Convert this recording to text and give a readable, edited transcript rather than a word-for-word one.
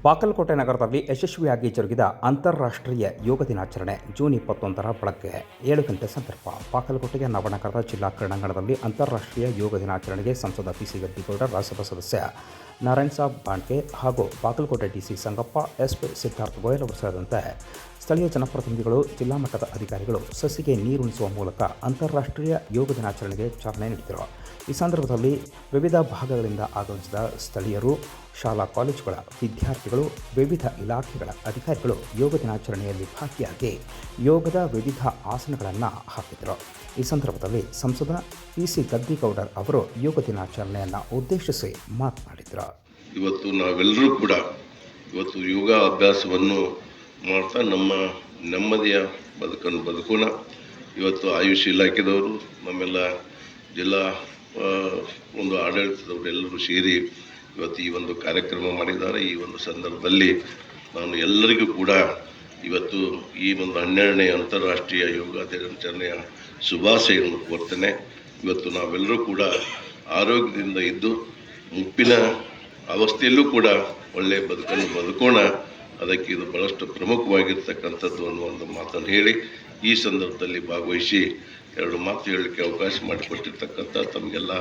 ಬಾಗಲಕೋಟೆ ನಗರದಲ್ಲಿ ಯಶಸ್ವಿಯಾಗಿ ಜರುಗಿದ ಅಂತಾರಾಷ್ಟ್ರೀಯ ಯೋಗ ದಿನಾಚರಣೆ ಜೂನ್ 21ರ ಬೆಳಗ್ಗೆ 7 ಗಂಟೆ ಸಂದರ್ಭ ಬಾಗಲಕೋಟೆಯ ನವನಗರದ ಜಿಲ್ಲಾ ಕ್ರೀಡಾಂಗಣದಲ್ಲಿ ಅಂತಾರಾಷ್ಟ್ರೀಯ ಯೋಗ ದಿನಾಚರಣೆಗೆ ಸಂಸದ ಪಿಸಿ ಗದ್ದಿಗೌಡ, ರಾಜ್ಯಸಭಾ ಸದಸ್ಯ ನಾರಾಯಣ ಸಾಬ್ ಬಾಂಡ್ಕೆ ಹಾಗೂ ಬಾಗಲಕೋಟೆ ಡಿಸಿ ಸಂಗಪ್ಪ, ಎಸ್ಪಿ ಸಿದ್ಧಾರ್ಥ ಗೋಯಲ್ ಅವರು ಸೇರಿದಂತೆ ಸ್ಥಳೀಯ ಜನಪ್ರತಿನಿಧಿಗಳು, ಜಿಲ್ಲಾ ಮಟ್ಟದ ಅಧಿಕಾರಿಗಳು ಸಸಿಗೆ ನೀರುಣಿಸುವ ಮೂಲಕ ಅಂತಾರಾಷ್ಟ್ರೀಯ ಯೋಗ ದಿನಾಚರಣೆಗೆ ಚಾಲನೆ ನೀಡಿದರು. ಈ ಸಂದರ್ಭದಲ್ಲಿ ವಿವಿಧ ಭಾಗಗಳಿಂದ ಆಗಮಿಸಿದ ಸ್ಥಳೀಯರು, ಶಾಲಾ ಕಾಲೇಜುಗಳ ವಿದ್ಯಾರ್ಥಿಗಳು, ವಿವಿಧ ಇಲಾಖೆಗಳ ಅಧಿಕಾರಿಗಳು ಯೋಗ ದಿನಾಚರಣೆಯಲ್ಲಿ ಭಾಗಿಯಾಗಿ ಯೋಗದ ವಿವಿಧ ಆಸನಗಳನ್ನು ಹಾಕಿದರು. ಈ ಸಂದರ್ಭದಲ್ಲಿ ಸಂಸದ ಪಿಸಿ ಗದ್ದಿಗೌಡರ್ ಅವರು ಯೋಗ ದಿನಾಚರಣೆಯನ್ನು ಉದ್ದೇಶಿಸಿ ಮಾತನಾಡಿದರು. ಇವತ್ತು ನಾವೆಲ್ಲರೂ ಕೂಡ ಇವತ್ತು ಯೋಗ ಅಭ್ಯಾಸವನ್ನು ಮಾಡ್ತಾ ನಮ್ಮ ನೆಮ್ಮದಿಯ ಬದುಕನ್ನು ಬದುಕೋಣ. ಇವತ್ತು ಆಯುಷ್ ಇಲಾಖೆದವರು, ನಮ್ಮೆಲ್ಲ ಜಿಲ್ಲಾ ಒಂದು ಆಡಳಿತದವರು ಎಲ್ಲರೂ ಸೇರಿ ಇವತ್ತು ಈ ಒಂದು ಕಾರ್ಯಕ್ರಮ ಮಾಡಿದ್ದಾರೆ. ಈ ಒಂದು ಸಂದರ್ಭದಲ್ಲಿ ನಾನು ಎಲ್ಲರಿಗೂ ಕೂಡ ಇವತ್ತು ಈ ಒಂದು 12ನೇ ಅಂತಾರಾಷ್ಟ್ರೀಯ ಯೋಗ ದಿನಾಚರಣೆಯ ಶುಭಾಶಯವನ್ನು ಕೋರ್ತೇನೆ. ಇವತ್ತು ನಾವೆಲ್ಲರೂ ಕೂಡ ಆರೋಗ್ಯದಿಂದ ಇದ್ದು ಮುಪ್ಪಿನ ಅವಸ್ಥೆಯಲ್ಲೂ ಕೂಡ ಒಳ್ಳೆಯ ಬದುಕನ್ನು ಬದುಕೋಣ. ಅದಕ್ಕೆ ಇದು ಬಹಳಷ್ಟು ಪ್ರಮುಖವಾಗಿರ್ತಕ್ಕಂಥದ್ದು ಅನ್ನೋ ಒಂದು ಮಾತನ್ನು ಹೇಳಿ ಈ ಸಂದರ್ಭದಲ್ಲಿ ಭಾಗವಹಿಸಿ 2 ಮಾತು ಹೇಳಲಿಕ್ಕೆ ಅವಕಾಶ ಮಾಡಿಕೊಟ್ಟಿರ್ತಕ್ಕಂಥ ತಮಗೆಲ್ಲ